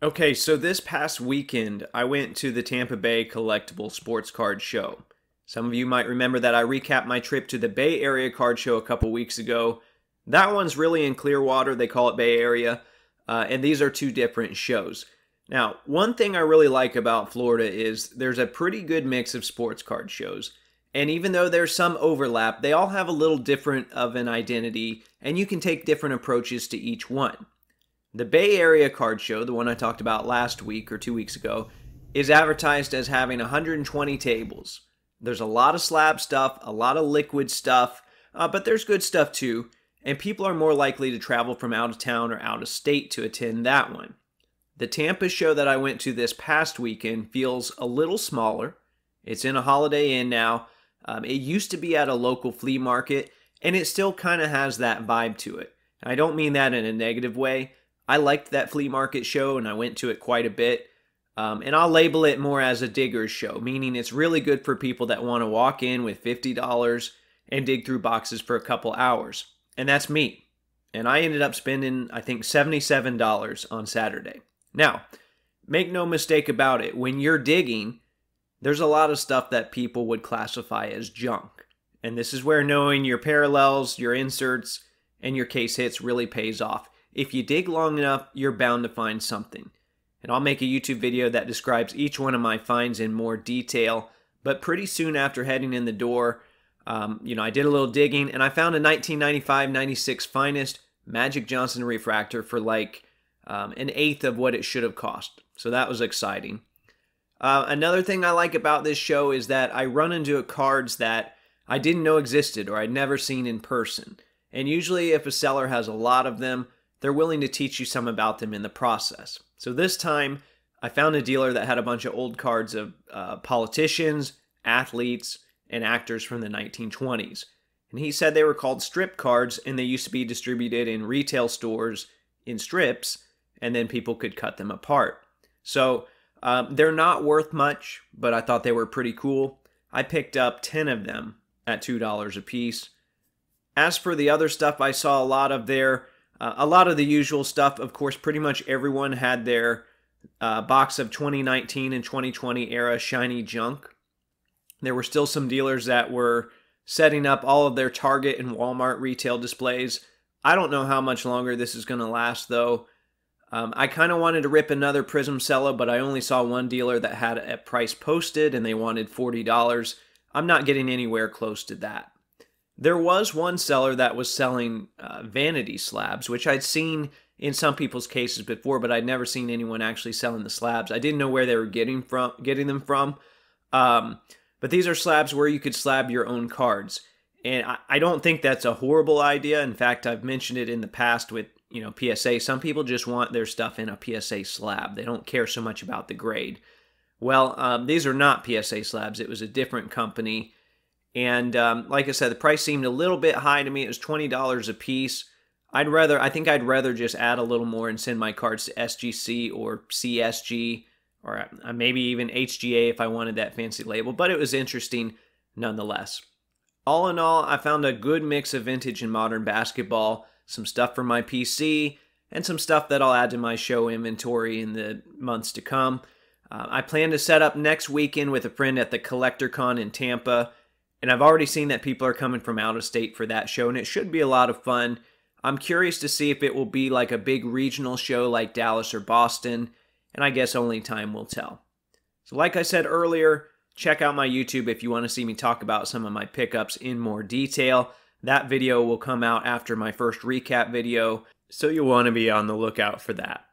Okay, so this past weekend, I went to the Tampa Bay Collectible Sports Card Show. Some of you might remember that I recapped my trip to the Bay Area Card Show a couple weeks ago. That one's really in Clearwater, they call it Bay Area, and these are two different shows. Now, one thing I really like about Florida is there's a pretty good mix of sports card shows. And even though there's some overlap, they all have a little different of an identity, and you can take different approaches to each one. The Bay Area Card Show, the one I talked about last week or 2 weeks ago, is advertised as having 120 tables. There's a lot of slab stuff, a lot of liquid stuff, but there's good stuff too, and people are more likely to travel from out of town or out of state to attend that one. The Tampa show that I went to this past weekend feels a little smaller. It's in a Holiday Inn now. It used to be at a local flea market, and it still kind of has that vibe to it. And I don't mean that in a negative way. I liked that flea market show, and I went to it quite a bit. And I'll label it more as a digger's show, meaning it's really good for people that want to walk in with $50 and dig through boxes for a couple hours. And that's me. And I ended up spending, I think, $77 on Saturday. Now, make no mistake about it, when you're digging, there's a lot of stuff that people would classify as junk. And this is where knowing your parallels, your inserts, and your case hits really pays off. If you dig long enough, you're bound to find something. And I'll make a YouTube video that describes each one of my finds in more detail. But pretty soon after heading in the door, I did a little digging, and I found a 1995-96 finest Magic Johnson refractor for like an eighth of what it should have cost. So that was exciting. Another thing I like about this show is that I run into cards that I didn't know existed or I'd never seen in person. And usually if a seller has a lot of them, they're willing to teach you some about them in the process. So this time, I found a dealer that had a bunch of old cards of politicians, athletes, and actors from the 1920s. And he said they were called strip cards, and they used to be distributed in retail stores in strips, and then people could cut them apart. So they're not worth much, but I thought they were pretty cool. I picked up 10 of them at $2 a piece. As for the other stuff, I saw a lot of the usual stuff. Of course, pretty much everyone had their box of 2019 and 2020 era shiny junk. There were still some dealers that were setting up all of their Target and Walmart retail displays. I don't know how much longer this is going to last, though. I kind of wanted to rip another Prism seller, but I only saw one dealer that had a price posted, and they wanted $40. I'm not getting anywhere close to that. There was one seller that was selling vanity slabs, which I'd seen in some people's cases before, but I'd never seen anyone actually selling the slabs. I didn't know where they were getting them from. But these are slabs where you could slab your own cards. And I don't think that's a horrible idea. In fact, I've mentioned it in the past with PSA. Some people just want their stuff in a PSA slab. They don't care so much about the grade. Well, these are not PSA slabs. It was a different company. And like I said, the price seemed a little bit high to me. It was $20 a piece. I think I'd rather just add a little more and send my cards to SGC or CSG or maybe even HGA if I wanted that fancy label. But it was interesting nonetheless. All in all, I found a good mix of vintage and modern basketball, some stuff for my PC, and some stuff that I'll add to my show inventory in the months to come. I plan to set up next weekend with a friend at the CollectorCon in Tampa. And I've already seen that people are coming from out of state for that show, and it should be a lot of fun. I'm curious to see if it will be like a big regional show like Dallas or Boston, and I guess only time will tell. So like I said earlier, check out my YouTube if you want to see me talk about some of my pickups in more detail. That video will come out after my first recap video, so you'll want to be on the lookout for that.